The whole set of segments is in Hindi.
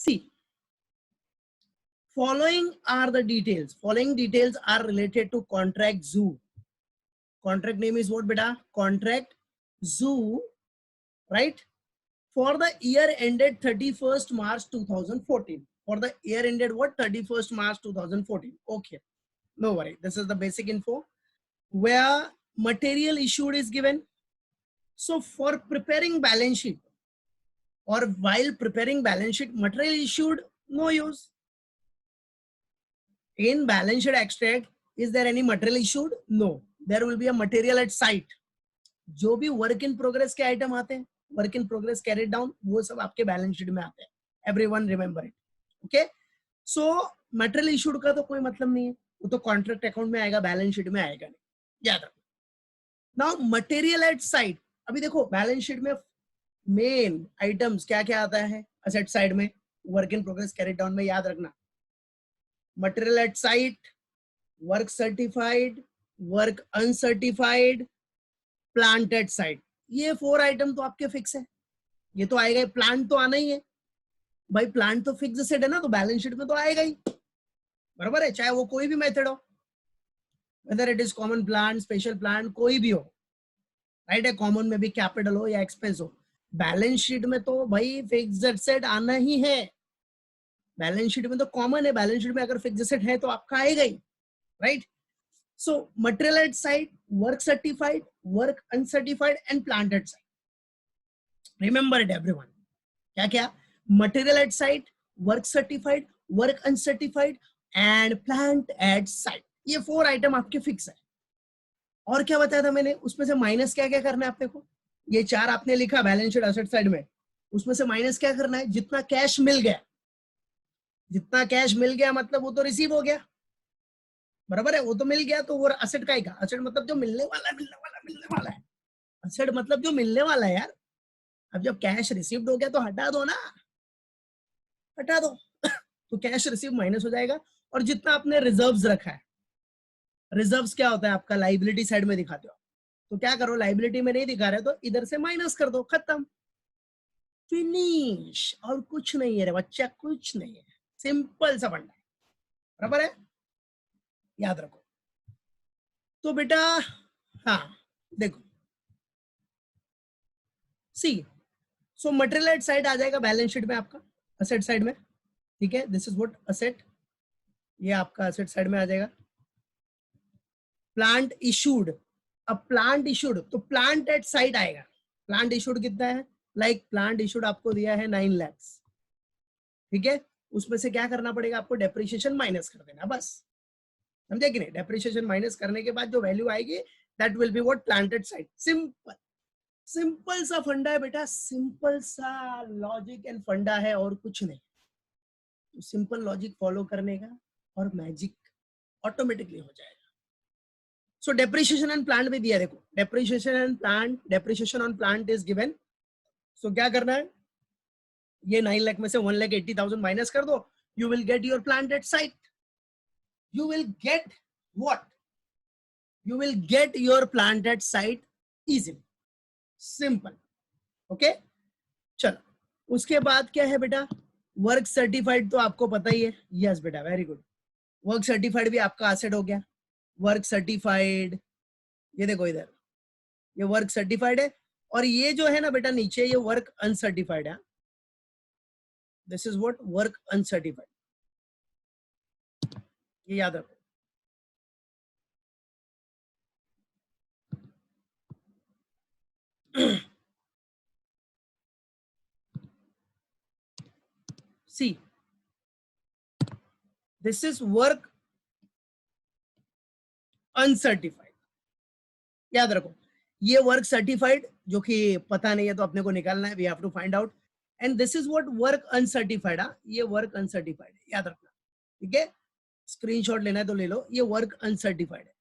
See, following are the details. Following details are related to contract zoo. Contract name is what, beta? Contract zoo, right? For the year ended 31st March 2014. For the year ended what? 31st March 2014. Okay, no worry. This is the basic info. Where material issued is given. So for preparing balance sheet or while preparing balance sheet, material issued, no use. In balance sheet extract, is there any material issued? No. There will be a material at site. जो भी वर्क इन प्रोग्रेस के आइटम आते हैं, work in progress carried down, वो सब आपके बैलेंस शीट में आते हैं. Everyone remember it. Okay, so material issued का तो कोई मतलब नहीं है, वो तो कॉन्ट्रैक्ट अकाउंट में आएगा, बैलेंस शीट में आएगा नहीं, याद रखो. Now material at side. अभी देखो बैलेंस शीट में मेन आइटम्स क्या क्या आता है असेट साइड में, work in progress carried down में, याद रखना. Material at site, work certified, work uncertified, plant at site. ये 4 आइटम तो आपके फिक्स है, ये तो आएगा ही. प्लांट तो आना ही है भाई, प्लांट तो फिक्स सेट है ना, तो बैलेंस शीट में तो आएगा ही, बराबर है, चाहे वो कोई भी मेथड हो, whether it is common plant, special plant, कोई भी हो, राइट है. कॉमन में भी कैपिटल हो या एक्सपेंस हो, बैलेंस शीट में तो भाई फिक्स्ड सेट आना ही है. बैलेंस शीट में तो कॉमन है, बैलेंस शीट में अगर फिक्स्ड सेट है तो आपका आएगा ही, right. So material at site, work certified, work uncertified and plant at site. Remember it everyone. क्या क्या? Material at site, work certified, work uncertified and plant at site. ये 4 आइटम आपके फिक्स है. और क्या बताया था मैंने, उसमें से माइनस क्या क्या करना है आपने को. ये 4 आपने लिखा बैलेंस शीट एसेट साइड में, उसमें से माइनस क्या करना है, जितना कैश मिल गया. जितना कैश मिल गया मतलब वो तो रिसीव हो गया, बराबर है, वो तो मिल गया, तो वो असेट का ही का. असेट मतलब जो मिलने वाला है, मिलने वाला, मिलने वाला है. असेट मतलब जो मिलने वाला है यार. अब जब कैश रिसीव्ड हो गया तो हटा दो ना, हटा दो. तो कैश रिसीव माइनस हो जाएगा. और जितना आपने रिजर्व्स रखा है, रिजर्व्स क्या होता है आपका, लाइबिलिटी साइड में दिखाते हो, तो क्या करो, लाइबिलिटी में नहीं दिखा रहे तो इधर से माइनस कर दो, खत्म, फिनिश. और कुछ नहीं है रे बच्चा, कुछ नहीं है, सिंपल सा फंडा है, बराबर है, याद रखो. तो बेटा हाँ देखो, सी, सो मटेरियल एट साइड आ जाएगा बैलेंस शीट में आपका, असेट साइड में, ठीक है. दिस इज व्हाट असेट, ये आपका असेट साइड में आ जाएगा. प्लांट इशूड, अब प्लांट इशूड तो प्लांट एट साइड आएगा. प्लांट इशूड कितना है, लाइक प्लांट इशूड आपको दिया है 9 लाख, ठीक है. उसमें से क्या करना पड़ेगा आपको, डेप्रिसिएशन माइनस कर देना, बस, समझे कि नहीं. डेप्रिसिएशन माइनस करने के बाद जो वैल्यू आएगी that will be what, plant at side. Simple, simple सा फंडा है बेटा, सिंपल सा लॉजिक एंड फंडा है, और कुछ नहीं. तो सिंपल लॉजिक फॉलो करने का और मैजिक ऑटोमेटिकली हो जाएगा. सो डेप्रिसिएशन एंड प्लांट भी दिया, देखो depreciation and plant, depreciation on plant is given. So क्या करना है, ये 9 लाख में से 1,80,000 माइनस कर दो, you will get your plant at site. You will get what? You will get your plant at site easily. Simple. Okay? चलो, उसके बाद क्या है बेटा, वर्क सर्टिफाइड तो आपको पता ही है. यस बेटा, वेरी गुड. वर्क सर्टिफाइड भी आपका एसेट हो गया. वर्क सर्टिफाइड, ये देखो इधर, ये वर्क सर्टिफाइड है. और ये जो है ना बेटा नीचे, ये वर्क अनसर्टिफाइड है. This is what, work uncertified, ये याद रखो. See, this is work uncertified, याद रखो. ये वर्क सर्टिफाइड जो कि पता नहीं है तो अपने को निकालना है, we have to find out. And this is what, work uncertified. ये वर्क अनसर्टिफाइड है, याद रखना, ठीक है. स्क्रीनशॉट लेना है तो ले लो, ये वर्क अनसर्टिफाइड है,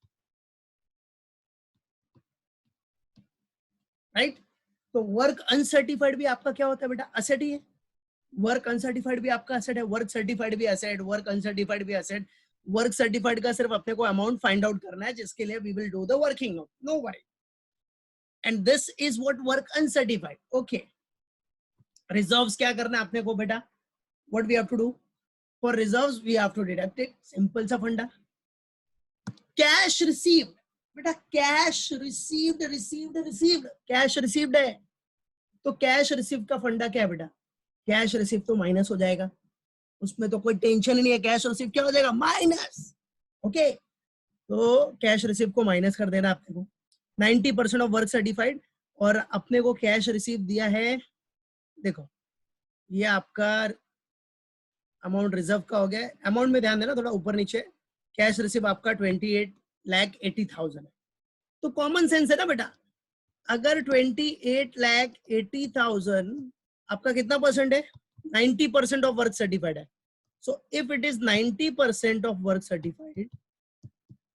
राइट. तो वर्क अनसर्टिफाइड भी आपका क्या होता है बेटा, असेट ही है. वर्क अनसर्टिफाइड भी आपका असेट है, वर्क सर्टिफाइड भी असेट, वर्क अनसर्टिफाइड भी असेट. वर्क सर्टिफाइड का सिर्फ अपने को अमाउंट फाइंड आउट करना है, जिसके लिए we will do the working of, no worry. And this is what, work uncertified. Okay, reserves क्या करना है अपने को बेटा, what we have to do? For reserves we have to deduct it. Simple सा फंडा. Cash received, बेटा cash received cash received है, तो कैश रिसीव का फंडा क्या है बेटा? कैश रिसीव तो माइनस हो जाएगा, उसमें तो कोई टेंशन नहीं है. कैश रिसीव क्या हो जाएगा? माइनस. ओके, तो कैश रिसीव को माइनस कर देना आपने को. 90% ऑफ वर्क सर्टिफाइड, और अपने को कैश रिसीव दिया है, देखो ये आपका अमाउंट रिजर्व का हो गया. अमाउंट में ध्यान देना थोड़ा ऊपर नीचे. कैश रिसीव आपका 28,80,000 है. तो कॉमन सेंस है ना बेटा, अगर 28,80,000 आपका कितना परसेंट है? 90% ऑफ वर्क सर्टिफाइड है. So if it is 90% of work certified,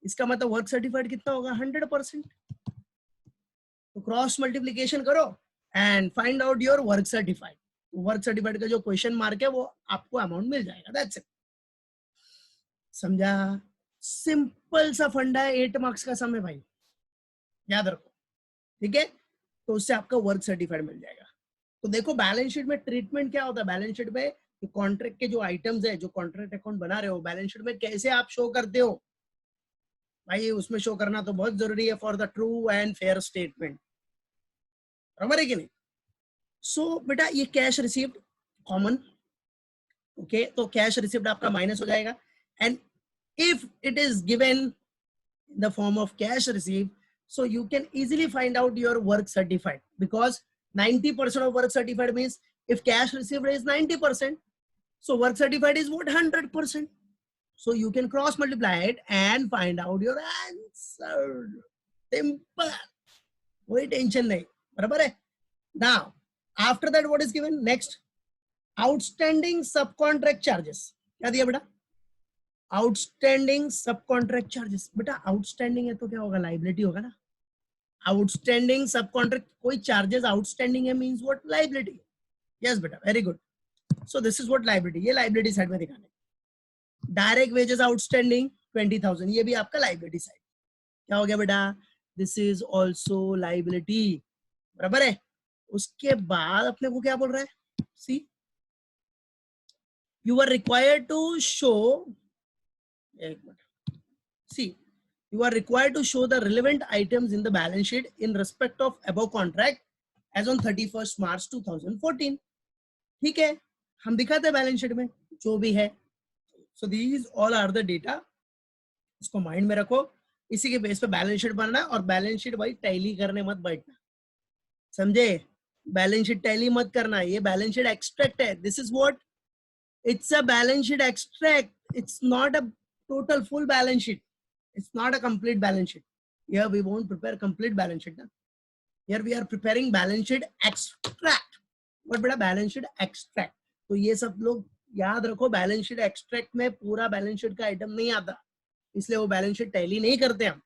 इसका मतलब वर्क सर्टिफाइड कितना होगा? 100%. तो क्रॉस मल्टीप्लीकेशन करो and find out your work certified. Work certified का जो क्वेश्चन मार्क है वो आपको अमाउंट मिल जाएगा. That's it. समझा? सिंपल सा फंडा है. 8 मार्क्स का सम है भाई, याद रखो. ठीक है, तो उससे आपका वर्क सर्टिफाइड मिल जाएगा. तो देखो बैलेंस शीट में ट्रीटमेंट क्या होता है. बैलेंस शीट में कॉन्ट्रैक्ट के जो आइटम्स है, जो कॉन्ट्रैक्ट अकाउंट बना रहे हो, बैलेंस शीट में कैसे आप शो करते हो भाई, उसमें शो करना तो बहुत जरूरी है for the true and fair statement. बराबर है कि नहीं? सो बेटा ये कैश रिसीव्ड कॉमन. ओके, तो कैश रिसीव्ड आपका माइनस हो जाएगा. And if it is given in the form of cash received, so you can easily find out your work certified, because 90% of work certified means if cash received is 90%, so work certified is what? 100%. So you can cross multiply it and find out your answer. Simple. कोई टेंशन नहीं. बराबर है? Now after that what is given next? Outstanding subcontract charges. क्या दिया बेटा? Outstanding subcontract charges. बेटा आउटस्टैंडिंग है तो क्या होगा? लाइबिलिटी होगा ना. आउटस्टैंडिंग सब कॉन्ट्रैक्ट, कोई चार्जेस आउटस्टैंडिंग है मींस व्हाट? लायबिलिटी. यस बेटा, very good. So this is what liability. ये लायबिलिटी साइड में दिखाना है. डायरेक्ट वेजेस आउटस्टैंडिंग 20,000, ये भी आपका लायबिलिटी साइड. क्या हो गया बेटा? This is also liability. बराबर है? उसके बाद अपने को क्या बोल रहा है? See, you are required to show, एक मिनट, see, you are required to show the relevant items in the balance sheet in respect of above contract as on 31st March 2014. ठीक है, हम दिखाते हैं बैलेंस शीट में जो भी है. so these all are the data. इसको माइंड में रखो. इसी के बेस पे बैलेंस शीट बनना है. और बैलेंस शीट भाई टैली करने मत बैठना, समझे? बैलेंस शीट टैली मत करना. ये बैलेंस शीट एक्सट्रैक्ट है. This is what? It's a balance sheet extract. It's not a total full balance sheet. It's not a complete balance sheet. Here we won't prepare complete balance sheet. Here we are preparing balance sheet extract. What बेटा? balance sheet extract. तो ये सब लोग याद रखो, बैलेंस शीट एक्सट्रैक्ट में पूरा बैलेंस शीट का आइटम नहीं आता, इसलिए वो बैलेंस शीट टैली नहीं करते हम.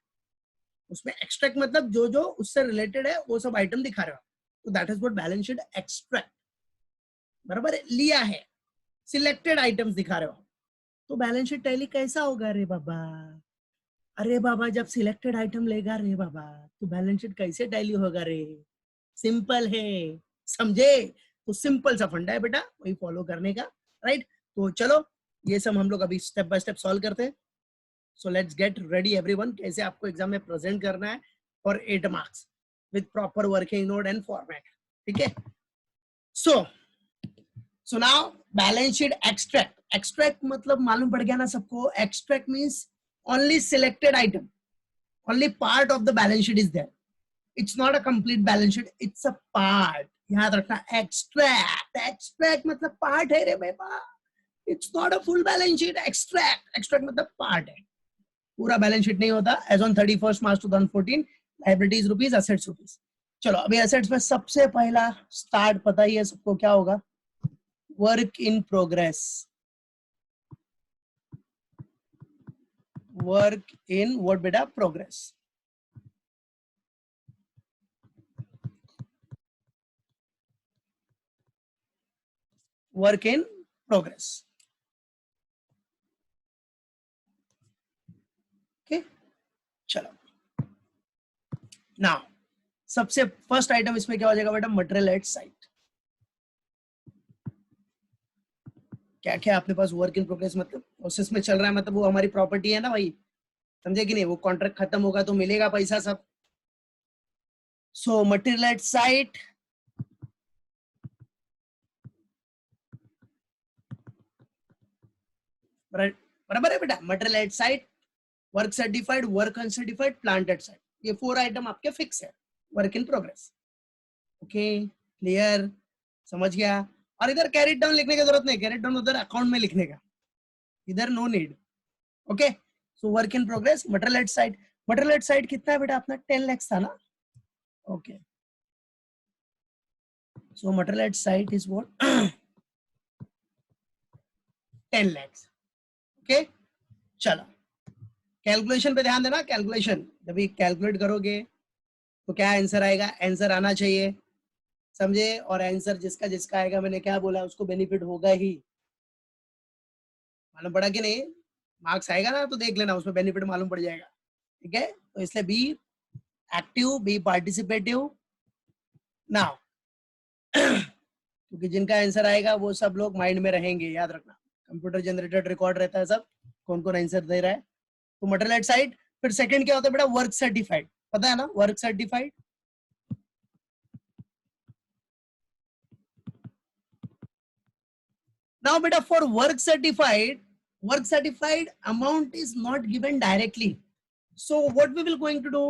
उसमें एक्सट्रैक्ट मतलब जो जो उससे रिलेटेड है वो सब आइटम दिखा रहे हो. तो that is what balance sheet extract. बराबर है? लिया है, सिलेक्टेड आइटम्स दिखा रहे हो. तो बैलेंस शीट टैली कैसा होगा रे बाबा? अरे बाबा जब सिलेक्टेड आइटम लेगा रे बाबा, तो बैलेंस शीट कैसे टैली होगा रे? सिंपल है, समझे? तो सिंपल सा फंडा है बेटा, वही फॉलो करने का. राइट? तो चलो ये सब हम लोग अभी स्टेप बाय स्टेप सॉल्व करते हैं. So let's get ready everyone, कैसे आपको एग्जाम में प्रेजेंट करना है for 8 marks with proper working note and format. ठीक है? So now balance sheet extract. Extract मतलब मालूम पड़ गया ना सबको? Extract means only selected item, only part of the balance sheet is there. It's not a complete balance sheet, it's a part. याद रखना. extract, extract मतलब part है रे बेटा. It's not a full balance sheet. extract, extract मतलब part है, पूरा balance sheet नहीं होता. as on 31st March 2014 liabilities rupees, assets rupees. चलो अभी assets में सबसे पहला start पता ही है सबको क्या होगा? work in progress. work in what beta? progress. work in progress. okay, चलो now सबसे फर्स्ट आइटम इसमें क्या हो जाएगा बेटा? Material at site. क्या क्या अपने पास वर्क इन प्रोग्रेस मतलब प्रोसेस में चल रहा है, मतलब वो हमारी प्रॉपर्टी है ना भाई, समझे कि नहीं? वो कॉन्ट्रैक्ट खत्म होगा तो मिलेगा पैसा सब। सो मटेरियल एट साइट, बराबर है बेटा, material at site, work certified, work uncertified, plant at site, ये 4 आइटम आपके फिक्स है work in progress. Okay, clear, समझ गया? और इधर कैरी डाउन लिखने की जरूरत नहीं, कैरी डाउन उधर अकाउंट में लिखने का, इधर no need. Okay, so work in progress, material at site, material at site कितना है बेटा अपना? 10 lakhs था ना? Okay, so material at site is what? 10 lakhs। Okay, चलो कैलकुलेशन पे ध्यान देना, कैलकुलेशन जब भी कैलकुलेट करोगे तो क्या आंसर आएगा, आंसर आना चाहिए, समझे? और आंसर जिसका जिसका आएगा, मैंने क्या बोला, उसको बेनिफिट होगा ही, मालूम पड़ा कि नहीं? मार्क्स आएगा ना तो देख लेना, उसमें बेनिफिट मालूम पड़ जाएगा, ठीक है? तो इसलिए be active, be participative now, क्योंकि जिनका आंसर आएगा वो सब लोग माइंड में रहेंगे, याद रखना, कंप्यूटर जनरेटेड रिकॉर्ड रहता है सब, कौन कौन आंसर दे रहा है। तो मटेरियल एट साइट, फिर सेकंड क्या होता है बेटा? वर्क सर्टिफाइड, पता है ना? Work certified, now beta for work certified amount is not given directly, so what we will going to do,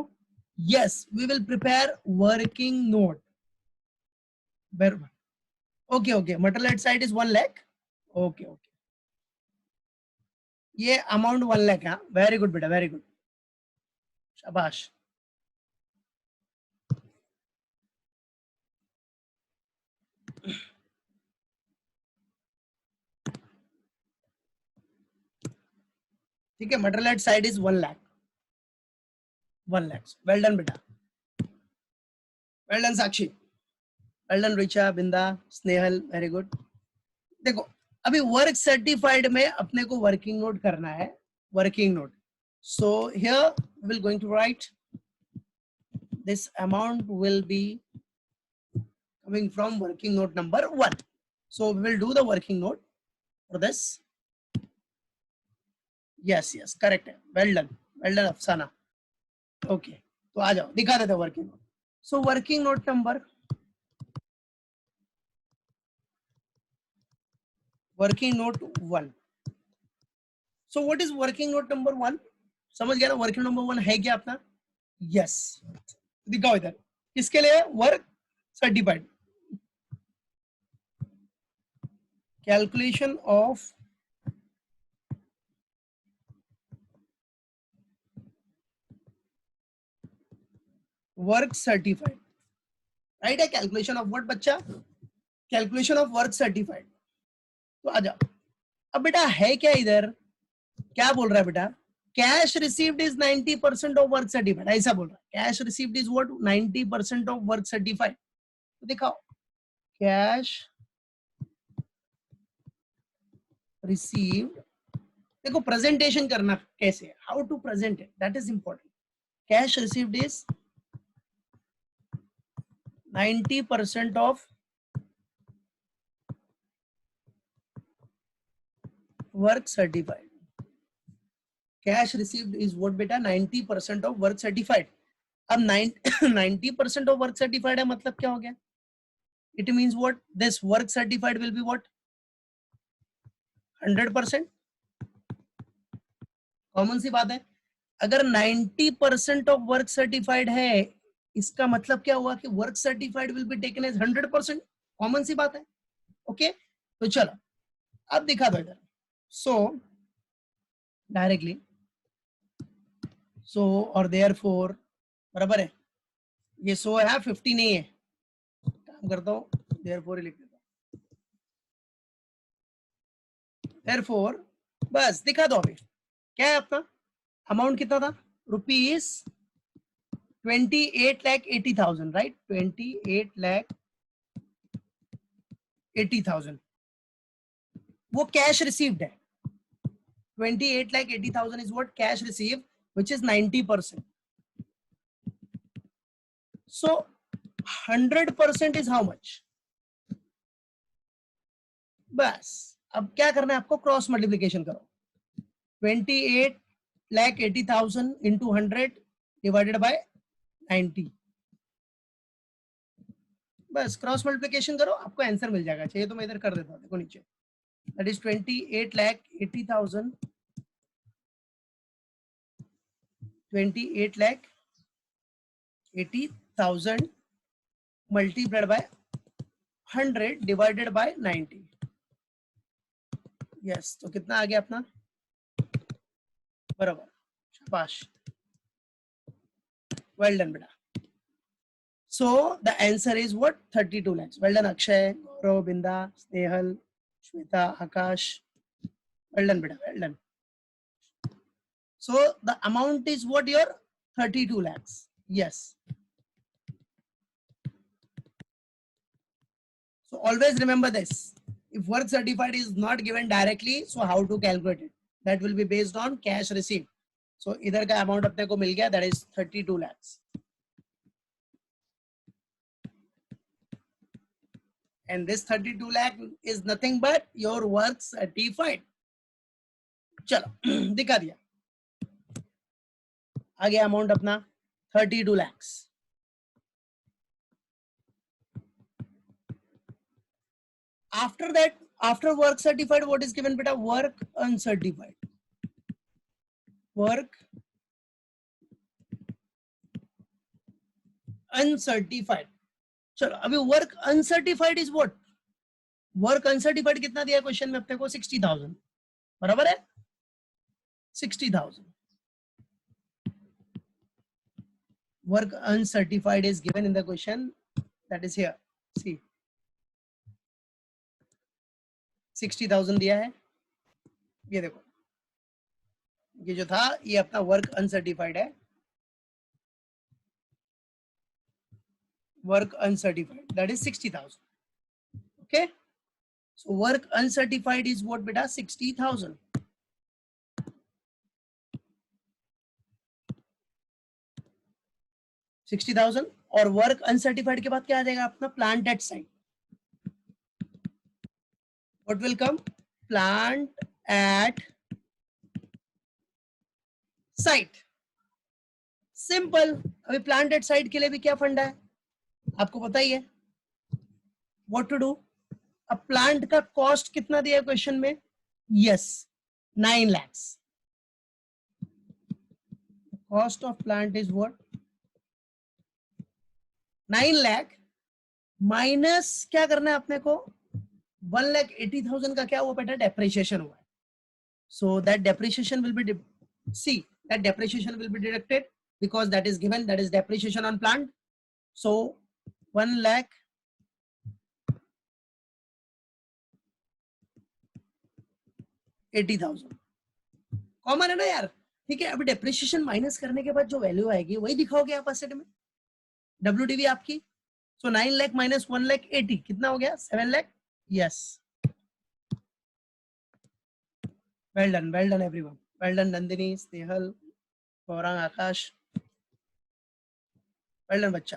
yes we will prepare working note, okay okay, material at site is 1 lakh, okay okay, ये अमाउंट 1 lakh है, वेरी गुड बेटा, वेरी गुड, शाबाश। ठीक है, material at site is 1 lakh, 1 lakhs, well done बेटा, well done Sakshi, well done Richa, Binda, Snehal, very good. देखो अभी वर्क सर्टिफाइड में अपने को वर्किंग नोट करना है, working note, so here we will going to write this amount will be coming from working note number 1, so we will do the working note for this, yes yes correct है, well done अफसाना, okay, तो आ जाओ दिखा देते working note, so working note number, working note 1, so what is working note number 1, समझ गया ना? वर्किंग नंबर 1 है क्या अपना? यस, दिखाओ इधर, किसके लिए? Work certified, calculation of work certified, right है? कैलकुलेशन ऑफ व्हाट बच्चा? कैलकुलेशन ऑफ वर्क सर्टिफाइड, तो आ जाओ। अब बेटा है क्या इधर, क्या बोल रहा है बेटा? Cash received is 90% of work certified, ऐसा बोल रहा है, cash received is what? 90% of work certified, तो दिखाओ कैश रिसीव्ड, देखो प्रेजेंटेशन करना कैसे, how to present it, that is important, cash received is 90% of work certified, cash received is what बेटा? 90% ऑफ वर्क सर्टिफाइड। अब 90% ऑफ वर्क सर्टिफाइड है, मतलब क्या हो गया? It means what? This work certified will be what? 100%, common सी बात है। अगर 90% ऑफ वर्क सर्टिफाइड है, इसका मतलब क्या हुआ कि work certified will be taken as 100%, common सी बात है, ओके? तो चलो अब दिखा दो इधर, सो डायरेक्टली, सो और देयरफॉर, बराबर है, ये सो है 50 नहीं है, काम करता हूं देयरफॉर ही लिख देता हूं, देयरफॉर, बस दिखा दो। अभी क्या है अपना अमाउंट, कितना था? Rupees 28,80,000, right? 28,80,000 वो कैश रिसीव्ड है, 28,80,000 is what cash received, which is 90%. So 100% is how much? बस अब क्या करना है आपको, क्रॉस मल्टीप्लीकेशन करो, 28,80,000 इंटू 100 डिवाइडेड बाय 90, बस क्रॉस मल्टीप्लीकेशन करो, आपको आंसर मिल जाएगा। चाहिए तो मैं इधर कर देता हूँ, देखो नीचे, that is 28,80,000 28,80,000 multiplied by 100 divided by 90। Yes, तो कितना आ गया अपना, बराबर, शाबाश, वेल डन बेटा। So the answer is what, 32 lakhs। Well done Akshay, Gaurav, Binda, Snehal, Shweta, Akash, well done बेटा, well done. So the amount is what, your 32 lakhs, yes। So always remember this, if work certified is not given directly, so how to calculate it, that will be based on cash received। So इधर का amount अपने को मिल गया, that is 32 lakhs, and this 32 lakh is nothing but your work certified। चलो दिखा दिया, आ गया अमाउंट अपना 32 lakhs। After that, after work certified, what is given beta, work uncertified, work uncertified। चलो अभी work uncertified is what, work uncertified कितना दिया क्वेश्चन में अपने को, 60,000, बराबर है, 60,000। Work uncertified is given in the question, that is here, see 60,000 दिया है, ये देखो, ये जो था ये अपना वर्क अनसर्टिफाइड है, work uncertified, that is 60,000, okay। So work uncertified is what beta, 60,000। और वर्क अनसर्टिफाइड के बाद क्या आ जाएगा अपना, plant at site, what will come, plant at site, simple. अभी प्लांट एट साइट के लिए भी क्या फंडा है आपको पता ही है, व्हाट टू डू। अब प्लांट का कॉस्ट कितना दिया है क्वेश्चन में, yes 9 lakhs, cost of plant is what, 9 lakh minus क्या करना है अपने को, 1,80,000 का क्या हुआ बेटा, डेप्रिसिएशन हुआ है। So that depreciation will be, see that depreciation will be deducted because that is given, that is depreciation on plant। So 1,80,000 common है ना यार, ठीक है। अभी डेप्रिसिएशन माइनस करने के बाद जो वैल्यू आएगी वही दिखाओगे आप असेट में, डब्ल्यूडीवी आपकी। सो 9 लाख माइनस 1,80,000 कितना हो गया, 7 lakh, yes, well done everyone, well done Nandini, Snehal, Gaurang, Akash, well done बच्चा।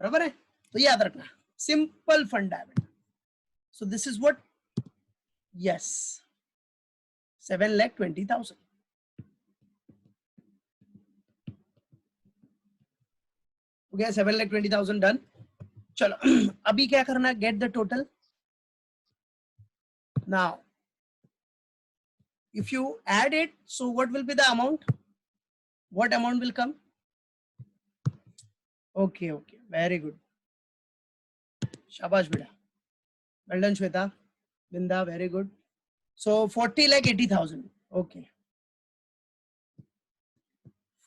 बराबर है, तो याद रखना, सिंपल फंडा है बेटा। So this is what, yes 7,20,000, हो गया 7,20,000 डन। चलो अभी क्या करना, get the total. Now if you add it, so what will be the amount, what amount will come, okay, very good, shabash beta, well done Shweta, Binda, very good। So 40,80,000, okay,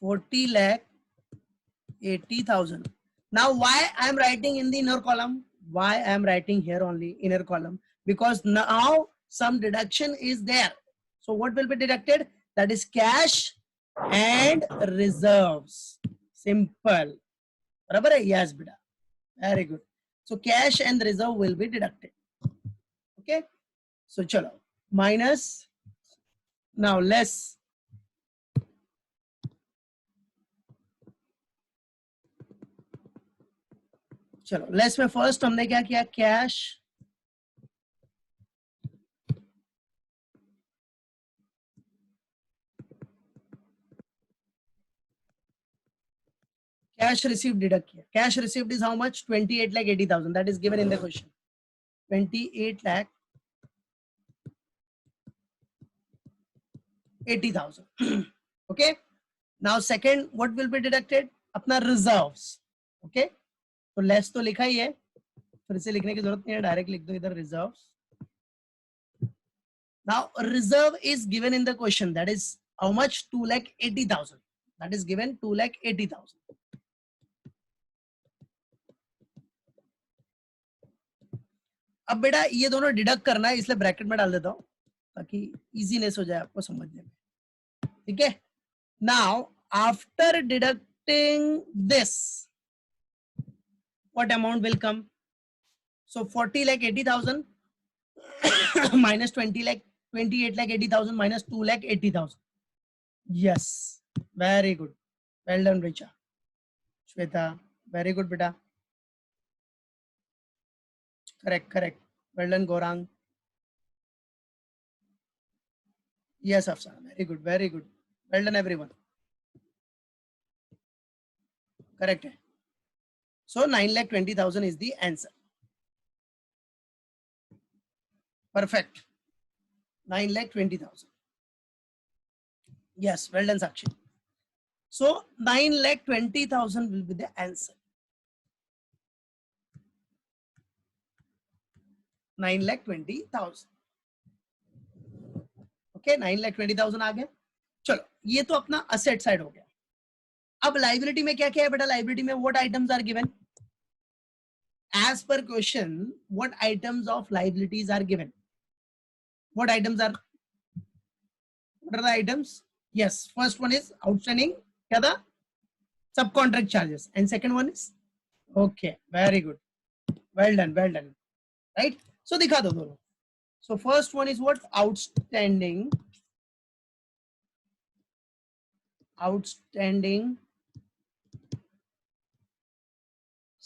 40,80,000। now why I am writing in the inner column, why I am writing here only inner column, because now some deduction is there। So what will be deducted, that is cash and reserves, simple, बराबर है, yes बेटा, very good। So cash and reserve will be deducted, okay। So चलो minus, now less, चलो लेस में फर्स्ट हमने क्या किया, कैश cash received deduct किया. Cash received is how much? 28 lakh 80,000. That is given in the question. 28 lakh 80,000. Okay. Now second, what will be deducted? अपना reserves. Okay. तो less तो लिखा ही है, फिर से लिखने की जरूरत नहीं है, डायरेक्ट लिख दो इधर reserves. Now reserve is given in the question. That is how much? 2 lakh 80,000. That is given 2 lakh 80,000. अब बेटा ये दोनों डिडक्ट करना है, इसलिए ब्रैकेट में डाल देता हूं ताकि इजीनेस हो जाए आपको समझने में. ठीक है. Now after deducting this what amount will come? So 40 lakh 80,000 minus 20 lakh 28 lakh 80,000 minus 2 lakh 80,000. Yes, very good, well done Richa. Shweta, very good beta. Correct, well done Gorang. Yes Afsana, very good, well done everyone. Correct है. So 9,20,000 is the answer. Perfect. 9,20,000. Yes, well done Sakshi. So 9,20,000 will be the answer. 9,20,000. Okay, 9,20,000 आ गया. चलो ये तो अपना असेट साइड हो गया. अब लाइबिलिटी में क्या क्या है बेटा? लाइबिलिटी में what items are given as per question. What items of liabilities are given? What items are, what are the items? Yes, first one is outstanding, क्या था? सब contract charges. And second one is, okay very good, well done right. सो दिखा दो दोनों. So first one is what? Outstanding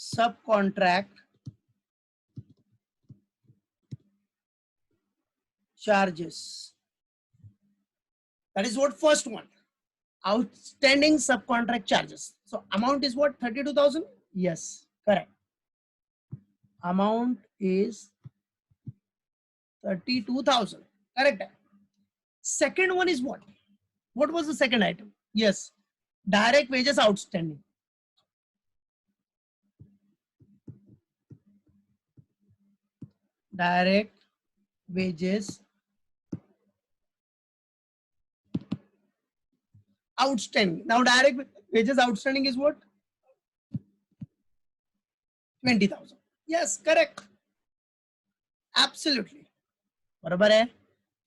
subcontract charges. That is what first one. Outstanding subcontract charges. So amount is what? 32,000? Yes, correct. Amount is 32,000. Correct. Second one is what? What was the second item? Yes, direct wages outstanding. Direct wages outstanding. Now direct wages outstanding is what? 20,000. Yes, correct. Absolutely. बराबर है,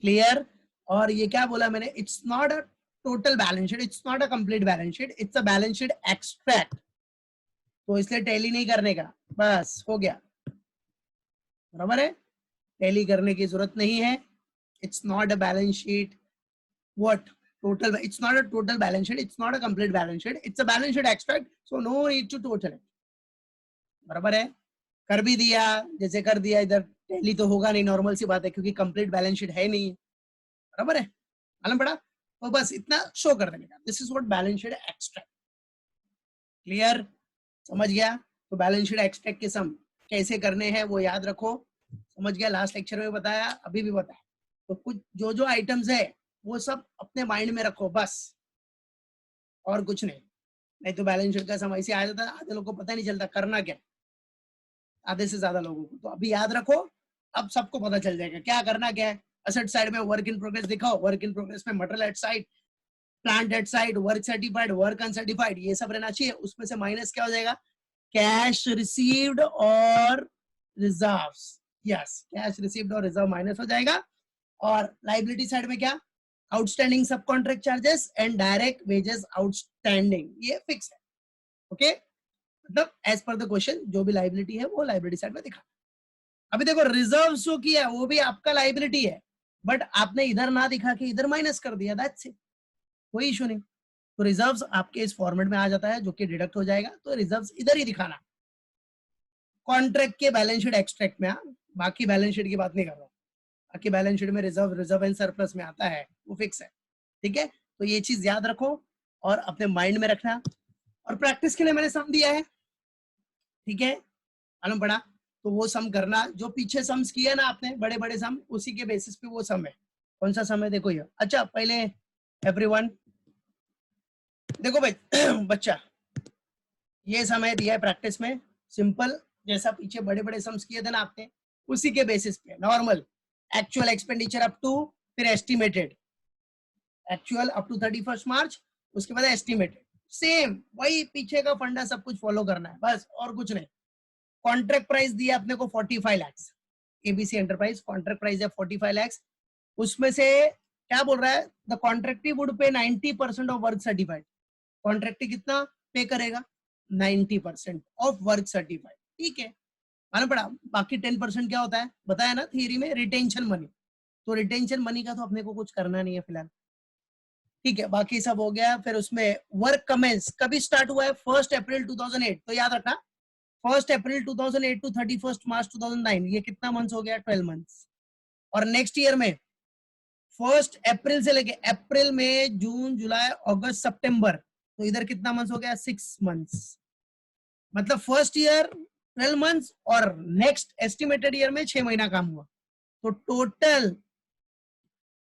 क्लियर. और ये क्या बोला मैंने? It's not a total balance sheet, it's not a complete balance sheet, it's a balance sheet extract. तो इसलिए टैली नहीं करने का, बस हो गया. बराबर है, टैली करने की जरूरत नहीं है. It's not a balance sheet. What? Total. It's not a total balance sheet, it's not a complete balance sheet, it's a balance sheet extract. So no need to total it. बराबर है. कर भी दिया जैसे कर दिया, इधर टैली तो होगा नहीं, नॉर्मल सी बात है, क्योंकि कंप्लीट बैलेंस शीट है नहीं. बराबर है, मालूम पड़ा. तो बस इतना शो कर देने का. This is what balance sheet extract. Clear, समझ गया? तो बैलेंस शीट एक्सट्रैक्ट के सम कैसे करने हैं वो याद रखो. समझ गया? लास्ट लेक्चर में बताया, अभी भी बताया. तो कुछ जो आइटम्स है वो सब अपने माइंड में रखो बस, और कुछ नहीं. नहीं तो बैलेंस शीट का सम ऐसे आ जाता है, आधे लोगों को पता नहीं चलता करना क्या, आधे से ज्यादा लोगों को. तो अभी याद रखो, अब सबको पता चल जाएगा क्या करना क्या है. असेट साइड में वर्क इन प्रोग्रेस दिखाओ, वर्क इन प्रोग्रेस में material at site, plant at site, work certified, work uncertified, ये सब रहना चाहिए. उसमें से माइनस क्या हो जाएगा? कैश रिसीव्ड और रिजर्व्स. यस, कैश रिसीव्ड और रिजर्व माइनस हो जाएगा. और लाइबिलिटी साइड में क्या? आउटस्टैंडिंग सब contract charges and direct wages outstanding. ये फिक्स है. ओके, मतलब एज पर द क्वेश्चन जो भी लाइबिलिटी है वो लाइबिलिटी साइड में दिखा. अभी देखो रिजर्व शो किया है, वो भी आपका लाइबिलिटी है, बट आपने इधर ना दिखा के इधर माइनस कर दिया, दैट्स इट, कोई इशू नहीं. तो रिजर्व्स आपके इस फॉर्मेट में आ जाता है जो कि डिडक्ट हो जाएगा. तो रिजर्व्स इधर ही दिखाना. कॉन्ट्रैक्ट के बैलेंस शीट एक्सट्रैक्ट में, बाकी बैलेंस शीट की बात नहीं कर रहा हूँ, बाकी बैलेंस शीट में रिजर्व एंड सरप्लस में आता है, वो फिक्स है, ठीक है। तो ये चीज याद रखो और अपने माइंड में रखना। और प्रैक्टिस के लिए मैंने सम दिया है, ठीक है, मालूम पड़ा, तो वो सम करना, जो पीछे सम्स किए ना आपने बड़े बड़े सम, उसी के बेसिस पे वो सम है। कौन सा सम है देखो ये। अच्छा पहले एवरीवन देखो भाई बच्चा, ये समय दिया है प्रैक्टिस में, सिंपल, जैसा पीछे बड़े बड़े सम्स किए थे ना आपने, उसी के बेसिस पे normal actual expenditure up to, फिर estimated, actual up to 31 March, उसके बाद एस्टिमेटेड, सेम वही पीछे का फंडा, सब कुछ फॉलो करना है बस, और कुछ नहीं। कॉन्ट्रैक्ट प्राइस दिया अपने को 45 lakh, ABC enterprise contract price है 45 लाख, उसमें से क्या बोल रहा है, द कॉन्ट्रैक्टी वुड पे 90% ऑफ वर्क सर्टिफाइड, कॉन्ट्रैक्टी कितना पे करेगा, 90% ऑफ वर्क सर्टिफाइड, ठीक है, मालूम पड़ा। बाकी 10% क्या होता है बताया ना थियरी में, रिटेंशन मनी, तो रिटेंशन मनी का तो अपने को कुछ करना नहीं है फिलहाल, ठीक है, बाकी सब हो गया। फिर उसमें वर्क कमेंस कभी स्टार्ट हुआ है, 1 अप्रैल 2008, तो याद रखना 1 अप्रैल 2008 टू 31 मार्च 2009, ये कितना मंथ्स हो गया, 12 मंथ्स। और नेक्स्ट ईयर में 1 अप्रैल से लेके अप्रैल में जून जुलाई अगस्त सितंबर, तो इधर कितना मंथ्स हो गया, 6 मंथ्स, मतलब फर्स्ट ईयर 12 मंथ्स और नेक्स्ट एस्टिमेटेड ईयर में 6 महीना काम हुआ, तो total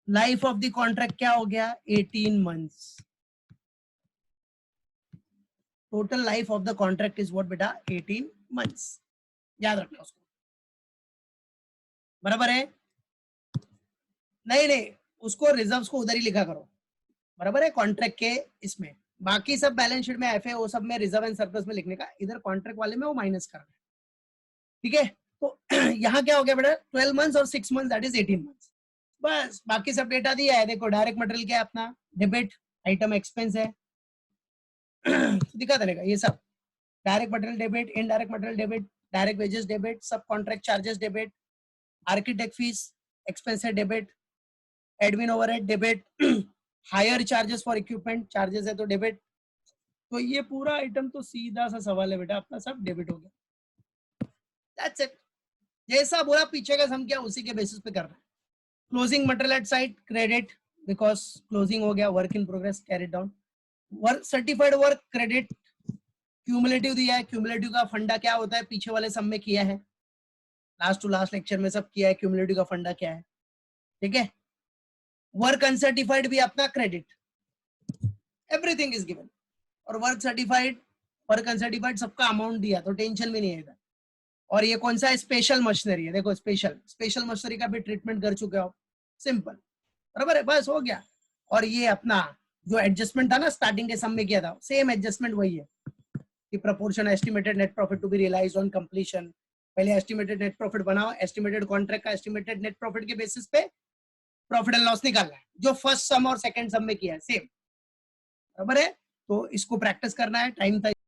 life of the contract क्या हो गया, 18 months. Total life of the contract is what बेटा, 18 मंथ्स, याद रखना उसको, बराबर है। नहीं नहीं, उसको रिजर्व्स को उधर ही लिखा करो, बराबर है, कॉन्ट्रैक्ट के इसमें, बाकी सब बैलेंस शीट में एफए वो सब में रिजर्व एंड सरप्लस में लिखने का, इधर कॉन्ट्रैक्ट वाले में वो माइनस करना है, ठीक है। तो यहाँ क्या हो गया बेटा, 12 मंथ्स और 6 मंथ्स दैट इज 18 मंथ्स, बस बाकी सब डेटा दिया है। देखो डायरेक्ट मटेरियल क्या है अपना, डेबिट आइटम एक्सपेंस है दिखा देगा ये सब, direct material debit, indirect material debit, direct wages debit, sub contract charges debit, architect fees expense है debit, admin overhead debit, hire charges for equipment charges है तो डेबिट, तो ये पूरा आइटम तो सीधा सा सवाल है बेटा, अपना सब डेबिट हो गया, दैट्स इट। जैसा बोला पीछे का सम क्या उसी के बेसिस पे करना है। Closing material at site credit, because closing हो गया, work in progress carried down, work certified work credit, cumulative दिया है, क्यूमुलेटिव का फंडा क्या होता है पीछे वाले सम में किया है, लास्ट टू लास्ट लेक्चर में सब किया है, क्यूमुलेटिव का फंडा क्या है, ठीक है। वर्क अनसर्टिफाइड भी अपना क्रेडिट, एवरीथिंग इज गिवन, और वर्क सर्टिफाइड वर्क अनसर्टिफाइड सबका अमाउंट दिया, तो टेंशन भी नहीं है इधर। और ये कौन सा है, स्पेशल मशीनरी है, देखो स्पेशल मशीनरी का भी ट्रीटमेंट कर चुके हो, सिंपल, बराबर है, बस हो गया। और ये अपना जो एडजस्टमेंट था ना स्टार्टिंग के सम में किया था, सेम एडजस्टमेंट वही है कि proportion estimated net profit to be realised on completion, पहले एस्टिमेटेड नेट प्रॉफिट बनाओ, एस्टिमेटेड कॉन्ट्रैक्ट का एस्टिमेटेड नेट प्रॉफिट के बेसिस पे प्रॉफिट एंड लॉस निकालना है, जो फर्स्ट सम और सेकंड सम में किया है सेम, बराबर है। तो इसको प्रैक्टिस करना है, टाइम था